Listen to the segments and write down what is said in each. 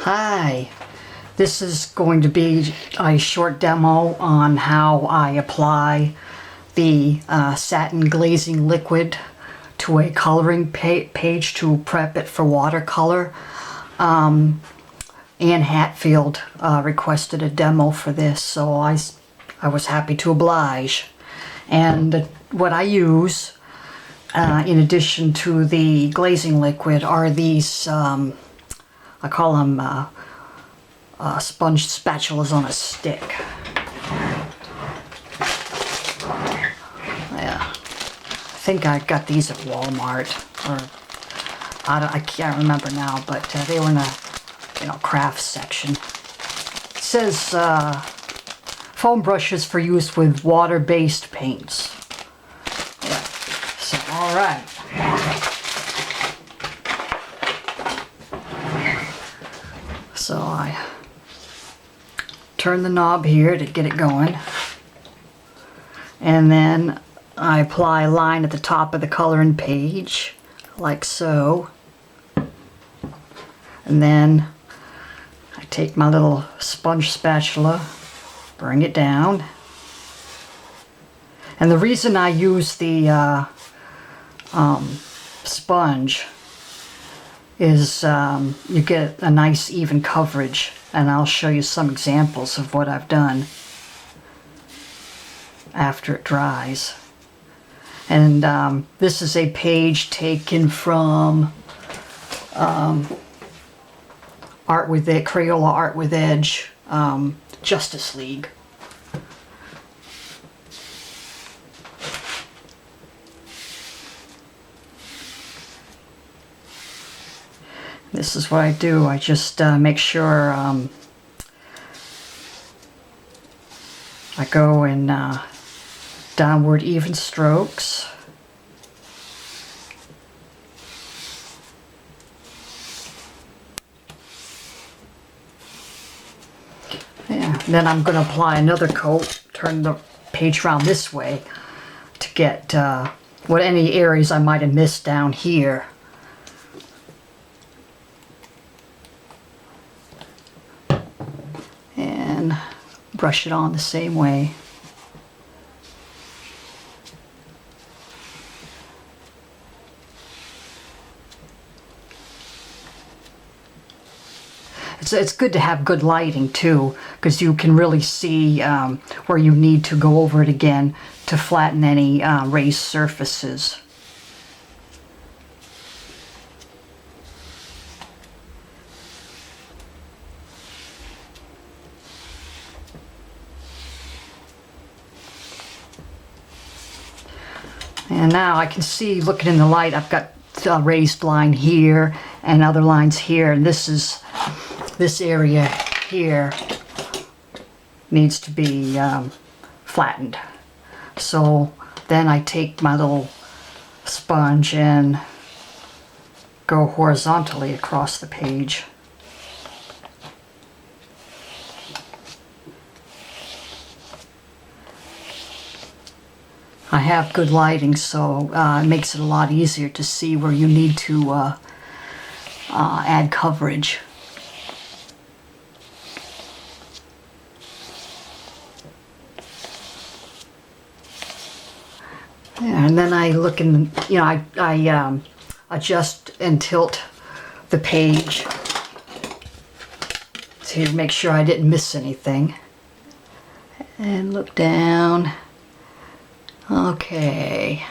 Hi, this is going to be a short demo on how I apply the satin glazing liquid to a coloring page to prep it for watercolor. Ann Hatfield requested a demo for this, so I was happy to oblige. And what I use in addition to the glazing liquid are these I call them sponge spatulas on a stick. Yeah, I think I got these at Walmart, or I can't remember now, but they were in a craft section. It says foam brushes for use with water-based paints. Yeah. So, all right. So I turn the knob here to get it going, and then I apply a line at the top of the coloring page, like so, and then I take my little sponge spatula, bring it down, and the reason I use the sponge is you get a nice even coverage, and I'll show you some examples of what I've done after it dries. And this is a page taken from Art with Edge, Crayola Art with Edge, Justice League. This is what I do. I just make sure I go in downward even strokes. Yeah, then I'm going to apply another coat, turn the page around this way to get what any areas I might have missed down here. And brush it on the same way. It's good to have good lighting too, because you can really see where you need to go over it again to flatten any raised surfaces. And now I can see, looking in the light, I've got a raised line here and other lines here, and this area here needs to be flattened. So then I take my little sponge and go horizontally across the page. I have good lighting, so it makes it a lot easier to see where you need to add coverage. Yeah, and then I look in, I adjust and tilt the page to make sure I didn't miss anything. And look down. Okay,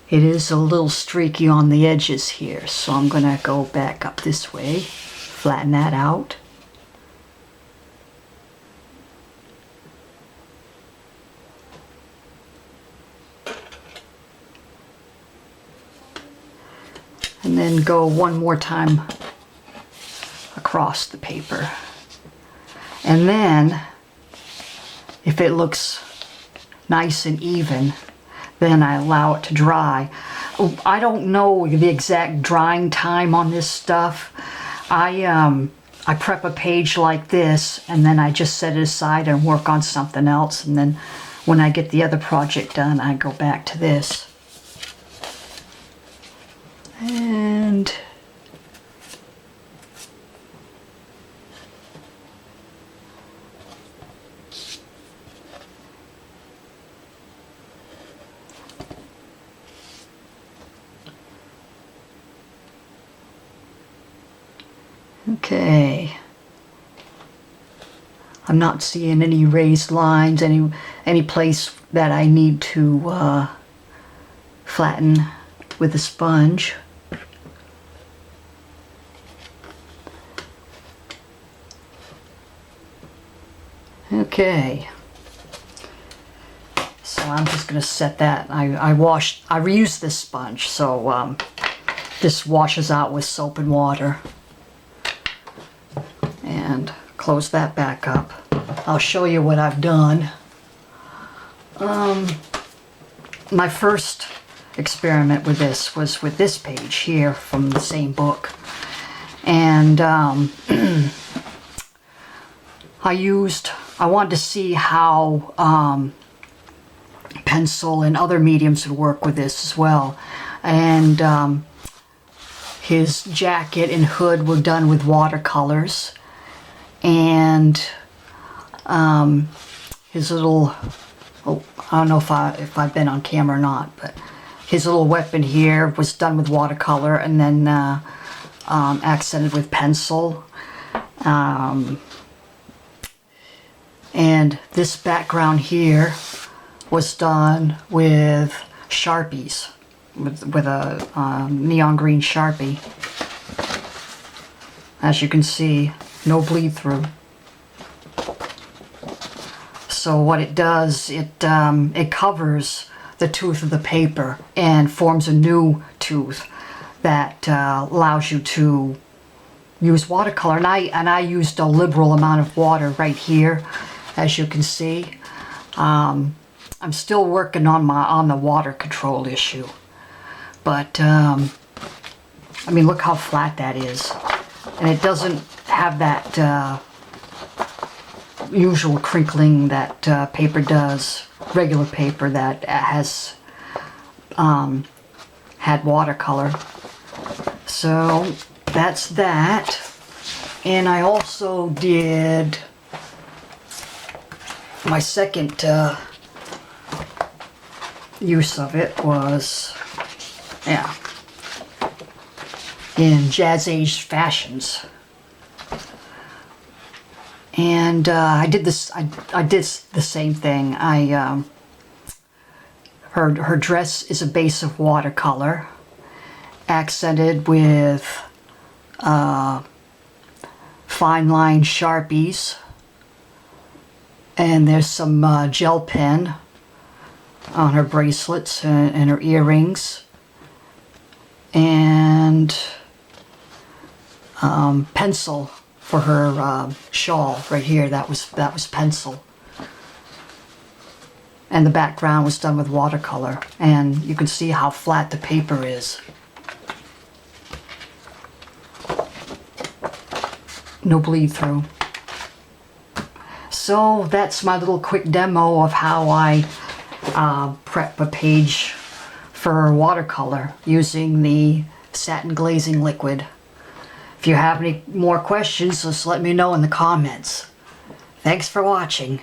it is a little streaky on the edges here, so I'm going to go back up this way, flatten that out. And then go one more time across the paper. And then, if it looks nice and even, then I allow it to dry. I don't know the exact drying time on this stuff. I prep a page like this, and then I just set it aside and work on something else, and then when I get the other project done, I go back to this. And Okay. I'm not seeing any raised lines, any place that I need to flatten with a sponge. Okay. So I'm just going to set that. I reused this sponge, so this washes out with soap and water. And close that back up. I'll show you what I've done. My first experiment with this was with this page here from the same book. And I wanted to see how pencil and other mediums would work with this as well. And his jacket and hood were done with watercolors. And his little, oh, I don't know if I've been on camera or not, but his little weapon here was done with watercolor and then accented with pencil. And this background here was done with Sharpies, with a neon green Sharpie. As you can see, no bleed through. So what it does, it covers the tooth of the paper and forms a new tooth that allows you to use watercolor. And I used a liberal amount of water right here, as you can see. I'm still working on the water control issue, but I mean, look how flat that is, and it doesn't have that usual crinkling that paper does, regular paper that has had watercolor. So that's that. And I also did my second use of it was, yeah, in Jazz Age fashions. And I did this. I did the same thing. Her dress is a base of watercolor, accented with fine line Sharpies, and there's some gel pen on her bracelets and her earrings, and pencil for her shawl right here. That was pencil, and the background was done with watercolor, and you can see how flat the paper is. No bleed through. So that's my little quick demo of how I prep a page for watercolor using the satin glazing liquid. If you have any more questions, just let me know in the comments. Thanks for watching.